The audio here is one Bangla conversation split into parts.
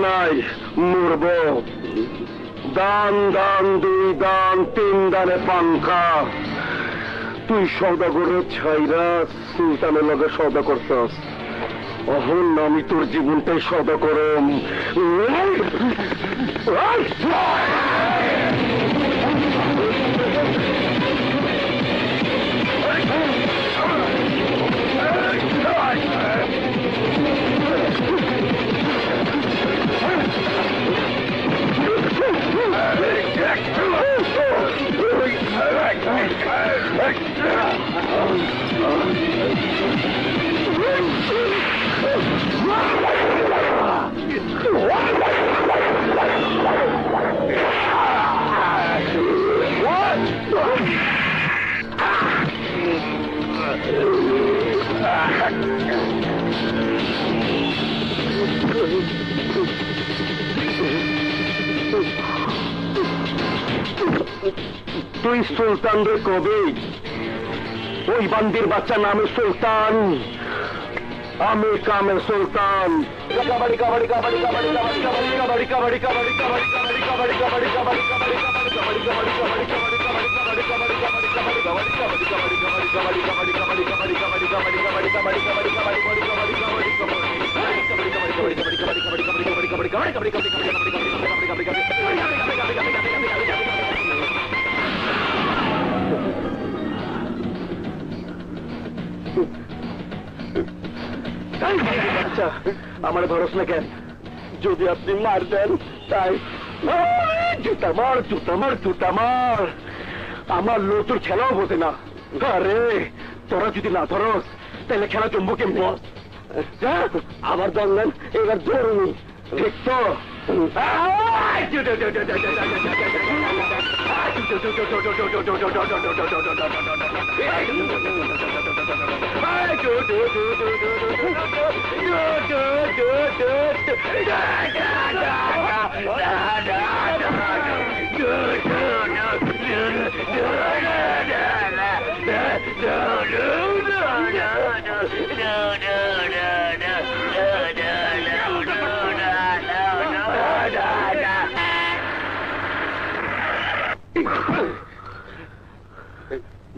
নাই, মরব। দান দান দুই দান তিন দানে পাঙ্খা। তুই সওদাগরের ছাইরা সুলতানের লগে সওদা করছস, অহন আমি তোর জীবনটাই সওদা করম। তুই সুলতান রে কবি, ওই বান্দির বাচ্চা নামে সুলতান, আমি কামে সুলতান। কাবাডি কাবাডি কাবাডি কাবাডি কাবাডি কাবাডি কাবাডি কাবাডি কাবাডি কাবাডি কাবাডি কাবাডি কাবাডি কাবাডি আমার ভরস না কেন? যদি আপনি মার দেন তাই জুতা মার জুতা মার জুতা মার। আমার লোক তোর খেলাও বোঝে না। আরে তোরা যদি না ধরস তাহলে খেলা জমবো কেমনি? আবার ধরলেন, এবার ধরুনি, ঠিক তো?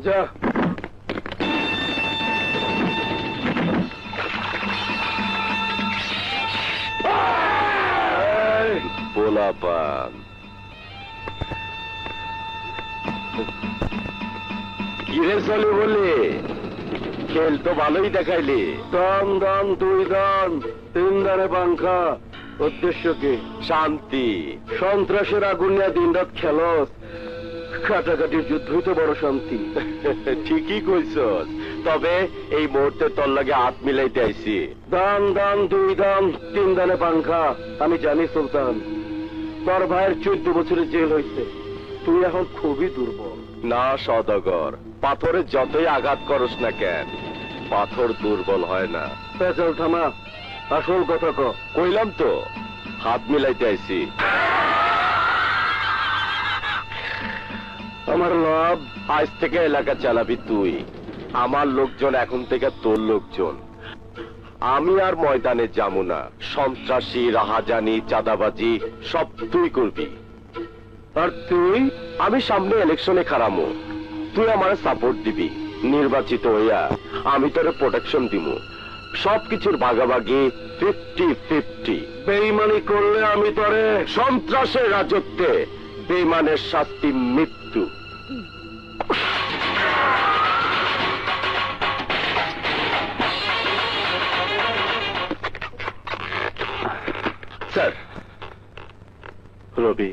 যা পোলাপান, কিরে চলে বলে খেল তো ভালোই দেখাইলি। দান দান দুই দান তিন দানে পাঙ্খা। উদ্দেশ্য কি? শান্তি। সন্ত্রাসের আগুন নিয়ে দিন রাত খেলস, কাটাকাটির যুদ্ধই তো বড় শান্তি। ঠিকই কইছস, তবে এই মুহূর্তে তোর লাগে হাত মিলাইতে আইছি। দান দান দুই দান তিন দানে পাঙ্খা। আমি জানি সুলতান, তোর ভাইয়ের 14 বছরের জেল হয়েছে, তুই এখন খুবই দুর্বল। না সওদাগর, পাথরে যতই আঘাত করস না কেন, পাথর দুর্বল হয় না। পেছল থামা, আসল কথা ক। কইলাম তো হাত মিলাইতে আইছি। আমার লাভ, আজ থেকে এলাকা চালাবি তুই। আমার লোকজন এখন থেকে তোর লোকজন। আমি আর ময়দানে যাবো না। সন্ত্রাসী, রাহাজানি, চাঁদাবাজি সব তুই করবি। আর তুই? আমি সামনে ইলেকশনে খারামো, তুই আমার সাপোর্ট দিবি। নির্বাচিত হইয়া আমি তোরে প্রোটেকশন দিব। সবকিছুর ভাগাভাগি 50-50। বেইমানি করলে আমি তোরে, সন্ত্রাসের রাজত্বে বেইমানের শাস্তি মৃত্যু। স্যার, রবি,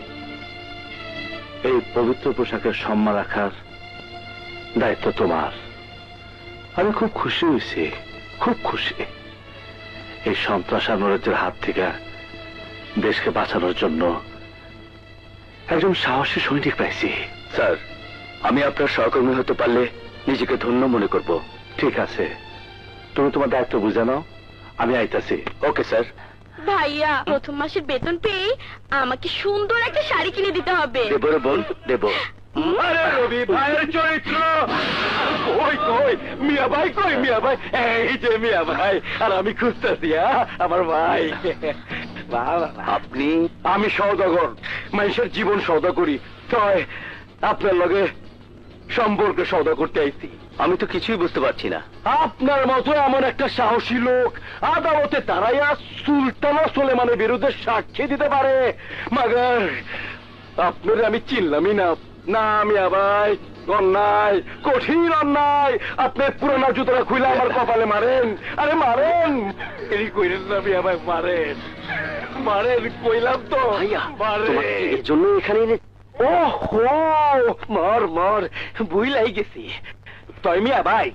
এই পবিত্র পোশাকের সম্মান রাখার দায়িত্ব তোমার। আমি খুব খুশি হয়েছি, খুব খুশি। এই সন্ত্রাস আনোয়ারের হাত থেকে দেশকে বাঁচানোর জন্য একজন সাহসী সৈনিক পাইছি। স্যার, আমি আপনার সহকর্মী হতে পারলে নিজেকে ধন্য মনে করব। ঠিক আছে, তুমি তোমার দায়িত্ব বুঝে নাও, আমি আইতাছি। Okay sir. ভাইয়া, প্রথম মাসের বেতন পেয়ে আমাকে সুন্দর একটা শাড়ি কিনে দিতে হবে। দেবো রে বোন, দেবো। আরে রবি ভাইয়ের চরিত্র কই কই? মিয়া ভাই কই? মিয়া ভাই, এই যে মিয়া ভাই। আর আমি খুঁজতেছি আমার ভাই। আপনি? আমি সওদাগর, মানুষের জীবন সওদা করি, তাই আপনার লগে সম্পর্কে সওদা করতে আইছি। আমি তো কিছুই বুঝতে পারছি না। আপনার মতো এমন একটা সাহসী লোক আদালতে দাঁড়াইয়া সুলতানা সুলেমানের বিরুদ্ধে সাক্ষী দিতে পারে, মাগার আপনার আমি চিনলামই না। না মিয়া ভাই, অন্যায়, কঠিন অন্যায়। আপনি পুরানা জুতোটা খুলে আমার কপালে মারেন। আরে মারেন, এই কইলেন না মিয়া ভাই, মারেন মারেন কইলাম তো। এর জন্য এখানে ও হো, মার মার বুঝলাই গেছি। তাই মিয়া ভাই,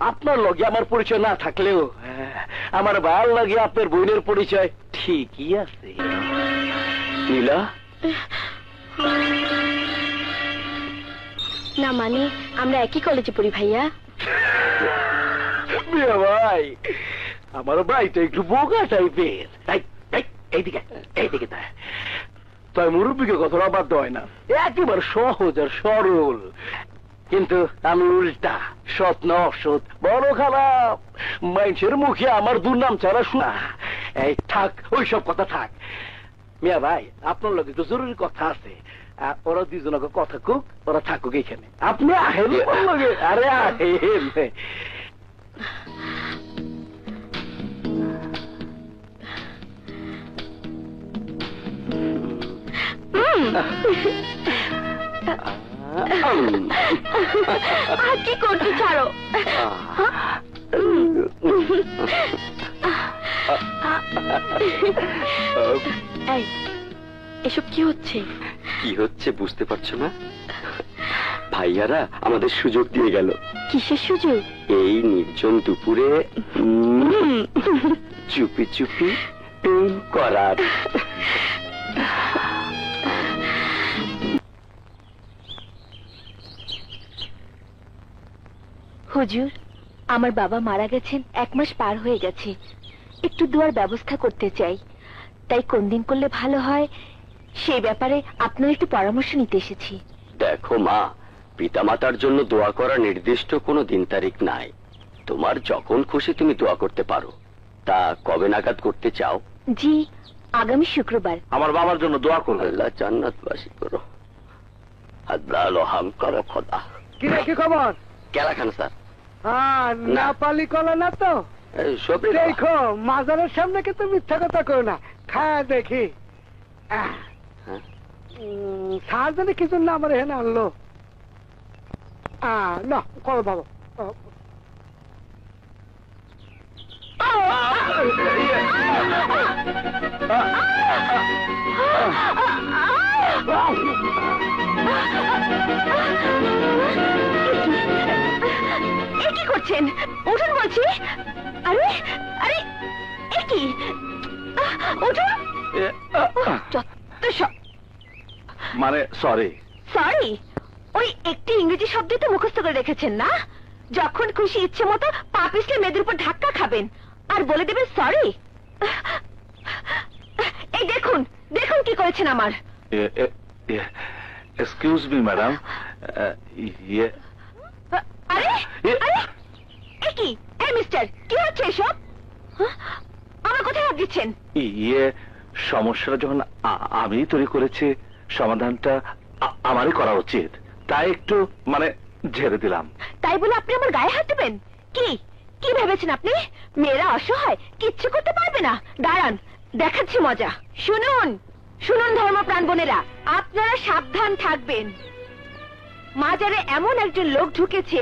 আপনার লগে আমার পরিচয় না থাকলেও আমার ভাল লাগে আপনার বোনের পরিচয় ঠিকই আছে। নীলা? না মানে আমরা একই কলেজে পড়ি ভাইয়া। মিয়া ভাই, আমার ভাইটা একটু বোকা টাইপের। এইদিকে এইদিকে তাই মুরব্বীকে কথাটা বাধ্য হয় না, একেবারে সহজ আর সরল। কিন্তু আমি উল্টা, সৎ না অসৎ, বড় খারাপ। মানুষের মুখে আমার দুর্নাম ছাড়া শোনা। এই থাক, ওইসব কথা থাক। মিয়া ভাই, আপনার লোক একটু জরুরি কথা আছে। ওরা দুজনকে কথা কুক, ওরা থাকুক এখানে। আপনি আহেন। আরে আহেন। কি করছো, ছাড়ো। এই, এসব কি হচ্ছে? কি হচ্ছে বুঝতে পারছো না? ভাইয়ারা আমাদের সুযোগ দিয়ে গেল। কিসের সুযোগ? এই নির্জন দুপুরে চুপি চুপি প্রেম করার। হুজুর, আমার বাবা মারা গেছেন 1 মাস পার হয়ে গেছে। একটু দোয়ার ব্যবস্থা করতে চাই, তাই কোন দিন করলে ভালো হয় সেই ব্যাপারে আপনার একটু পরামর্শ নিতে এসেছি। দেখো মা, পিতামাতার জন্য দোয়া করা নির্দিষ্ট কোনো দিন তারিখ নাই। তোমার যখন খুশি তুমি দোয়া করতে পারো। তা কবে নাগাদ করতে চাও? জি, আগামী শুক্রবার। আমার বাবার জন্য দোয়া করো। আল্লাহ জান্নাতবাসী করো। আল্লাহ রহম করো খোদা। কি রে, কি খবর? কেলা খান স্যার? না পালি কলা না তো? দেখো, মাজারের সামনে কিন্তু মিথ্যা কথা কো না। খায় দেখি সার জানে কি জন্য আমার এখানে আনলো। না করো বাবা। কি করছেন? উঠুন বলছি। আরে আরে, কি উঠুন। মানে সরি। সরি? ওই একটি ইংরেজি শব্দ তো মুখস্থ করে রেখেছেন না? যখন খুশি ইচ্ছে মতো পা পিছলে মেয়েদের উপর ধাক্কা খাবেন আর বলে দেবেন সরি। এই দেখুন, দেখুন কি করেছেন আমার। Excuse me madam. আরে আরে, কি এই মিস্টার, কি হচ্ছে এসব? আমার কোথায় হাত দিচ্ছেন? সমস্যাটা যখন আমি তৈরি করেছি, সমাধানটা আমারই করা উচিত, তাই একটু মানে ঝেড়ে দিলাম। তাই বলে আপনি আমার গায়ে হাত দেবেন? কি কি ভেবেছেন আপনি? মেয়েরা অসহায়, কিচ্ছু করতে পারবে না। দাঁড়ান, দেখাচ্ছি মজা। শুনুন শুনুন ধর্মপ্রাণ বোনেরা, আপনারা সাবধান থাকবেন। মাজারে এমন একজন লোক ঢুকেছে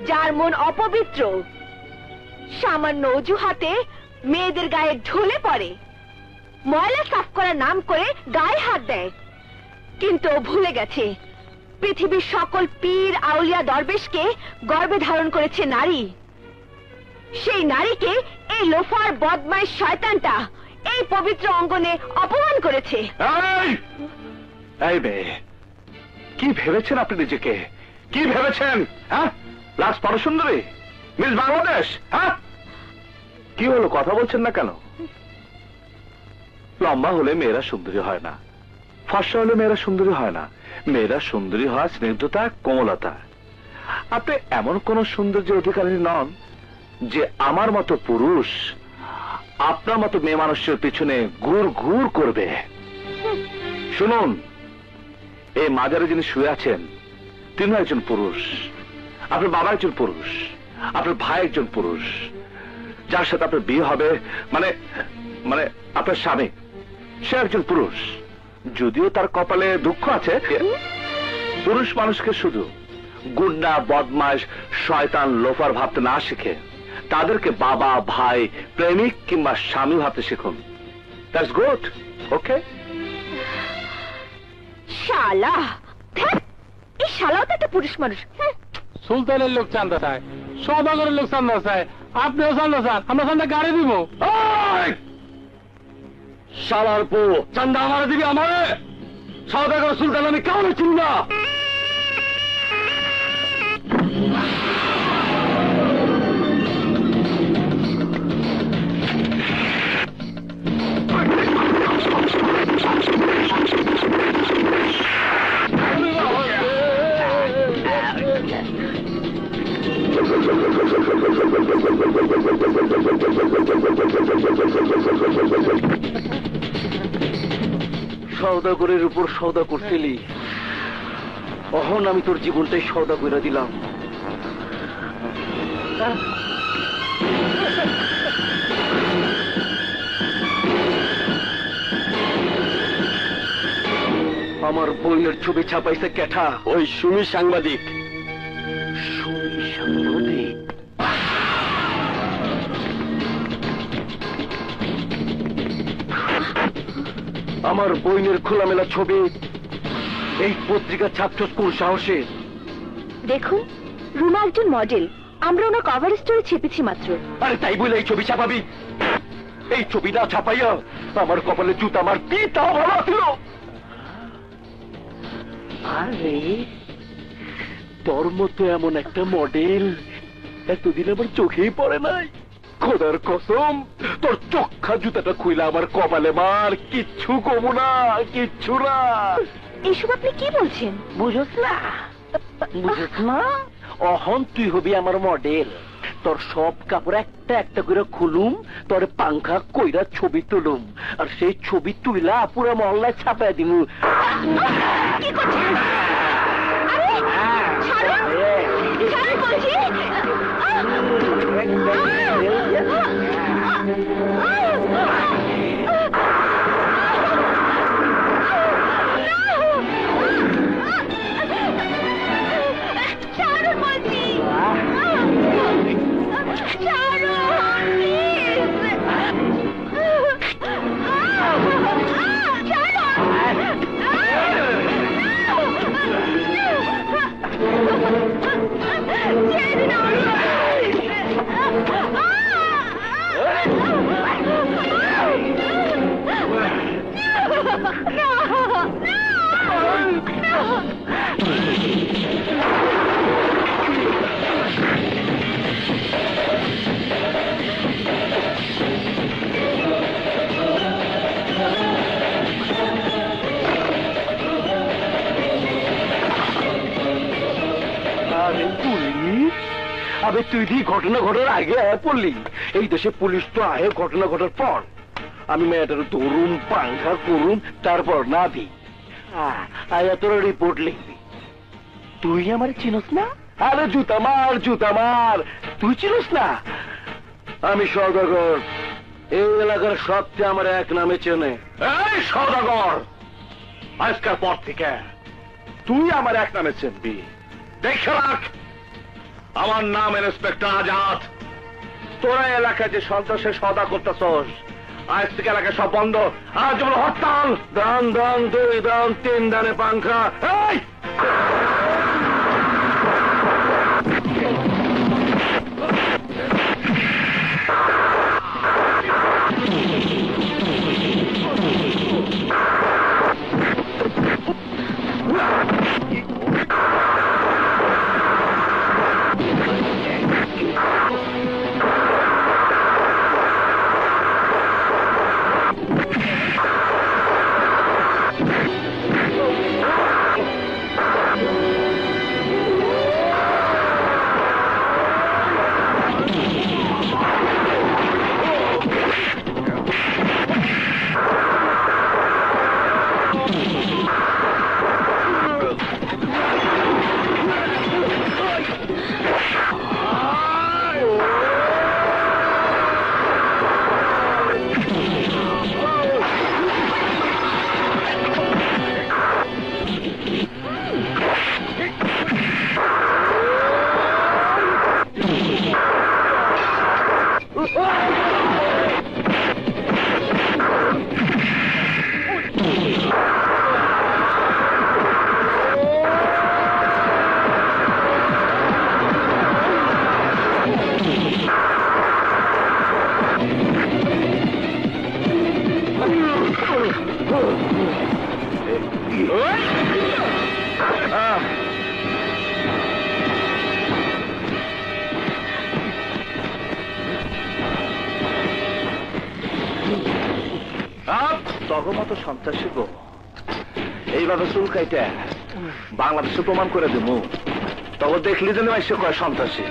যার মন অপবিত্র। সামান্য অজুহাতে মেয়েদের গায়ে ঢলে পড়ে, ময়লা সাফ করার নাম করে গায়ে হাত দেয়। কিন্তু ও ভুলে গেছে পৃথিবীর সকল পীর আউলিয়া দরবেশকে গর্ভে ধারণ করেছে নারী। সেই নারীকে এই লোফার বদমাইশ শয়তানটা এই পবিত্র অঙ্গনে অপমান করেছে। এই মেয়ে, কি ভেবেছেন আপনি নিজেকে? কি ভেবেছেন? হ্যাঁ, লাস্ট পরসুন্দরী, মিস বাংলাদেশ। হ্যাঁ, কি হলো, কথা বলছেন না কেন? লম্বা হলে মেয়েরা সুন্দরী হয় না, ফর্সা হলে মেয়েরা সুন্দরী হয় না। মেয়েরা সুন্দরী হয় স্নিগ্ধতা, কোমলতা। আপনি এমন কোন সৌন্দর্যের অধিকারী নন যে আমার মতো পুরুষ আপনার মতো মেয়ে মানুষের পিছনে ঘুর ঘুর করবে। শুনুন, এই মাজারে যিনি শুয়ে আছেন তিনি একজন পুরুষ, আপনার বাবা একজন পুরুষ, আপনার ভাই একজন পুরুষ, যার সাথে আপনার বিয়ে হবে, মানে মানে আপনার স্বামী, সে একজন পুরুষ। যদিও তার কপালে দুঃখ আছে। পুরুষ মানুষকে শুধু গুন্ডা, বদমাশ, শয়তান, লোফার ভাবতে না শিখে তাদেরকে বাবা, ভাই, প্রেমিক কিংবা স্বামী ভাবতে শিখুন। That's good. ওকে? শালা, ধ্যাৎ, এই শালাও তো একটা পুরুষ মানুষ। সুলতানের লোক চান্দা চায়, সদাগরের লোক চান্দা চায়, আপনিও চান্দা চান, আমরা চান্দা গাড়ি দিব। শালার পো চান্দা আমারে দিবি? আমারে সওদাগর সুলতান আমি কাউকে চিনি না। সওদাগরের উপর সওদা করছিলি, অহন আমি তোর জীবনটাই সওদা করে দিলাম। আমার বইয়ের ছবি ছাপাইছে কেঠা? ওই সুমি সাংবাদিক। সুমি সাংবাদিক? আমার বইনের খোলামেলা ছবি এই পত্রিকা ছাপছস কোন সাহসে? দেখুন, রুমা একজন মডেল, আমরা ওনার কভার স্টোরি ছেপেছি মাত্র। আরে তাই বলে এই ছবি ছাপাবি? এই ছবিটা ছাপাইয়া আমার কপালে জুতা আমার পিতা ভালো ছিল। আরে তোর মতো এমন একটা মডেল এতদিন আমার চোখেই পড়ে নাই। খোদার কসম, তোর চোখা জুতাটা খুইলা আমার কপালে মার, কিচ্ছু কমু না, কিচ্ছু না। এইসব আপনি কি বলছেন? বুঝছ না? বুঝছ না? অহন তুই হবি আমার মডেল। তোর সব কাপড় একটা একটা করে খুলুম, তোর পাংখা কইরা ছবি তুলুম, আর সেই ছবি তুইলা পুরো মহল্লায় ছাপাই দিমু। কি করছেন? আরে ছাড়ুন, ছাড়ুন বলছি। ছাড়ুন বলছি। আবে তুই দি ঘটনা ঘটার আগে পড়লি। এই দেশে পুলিশ তো আহে ঘটনা ঘটার পর। আমি মেয়েটার ধরুন, পাংখা করুন, তারপর না দি আয়া তোর রিপোর্ট লিখবি। তুই আমার চিনস না? আরে জুতা মার, জুতা মার, তুই চিনস না? আমি সওদাগর, এই এলাকার সবচেয়ে আমার এক নামে চেনে। এই সওদাগর, আজকের পর থেকে তুই আমার এক নামে চিনবি। দেখে রাখ, আমার নাম ইন্সপেক্টর আজাদ। তোরা এলাকায় যে সন্ত্রাসের সওদা করতেছস, আজ থেকে এলাকায় সব বন্ধ। আজ যেমন হরতাল, দান দান, 2 দান, 3 দানে পাংখা। এই মতো সন্ত্রাসী গো এইভাবে চুলকাইতে বাংলাদেশে প্রমাণ করে দেব তবে দেখলি যেন এসে কয় সন্ত্রাসী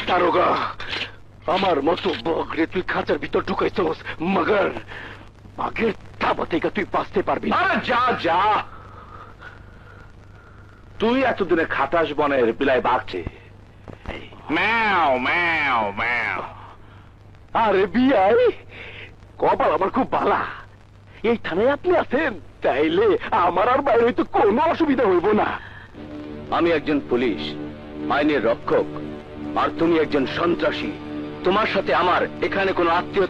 দারোগা আমার মতো বগরে তুই খাঁচার ভিতর ঢুকাইছস মগর আগের থাবা থেকে তুই বাঁচতে পারবি না। আরে যা যা তুই এতদিনে খাটাস বনের বিলায় বাঘছে ম্যাও ম্যাও ম্যাও আরে বিয়াই কপাল আমার খুব ভালা এই থানায় আপনি আছেন তাইলে আমার আর বাইরে হয়তো কোনো অসুবিধা হইব না। আমি একজন পুলিশ আইনের রক্ষক আর তুমি একজন সন্ত্রাসী। তোমার সাথে আমার এখানে কোনো আত্মীয়তা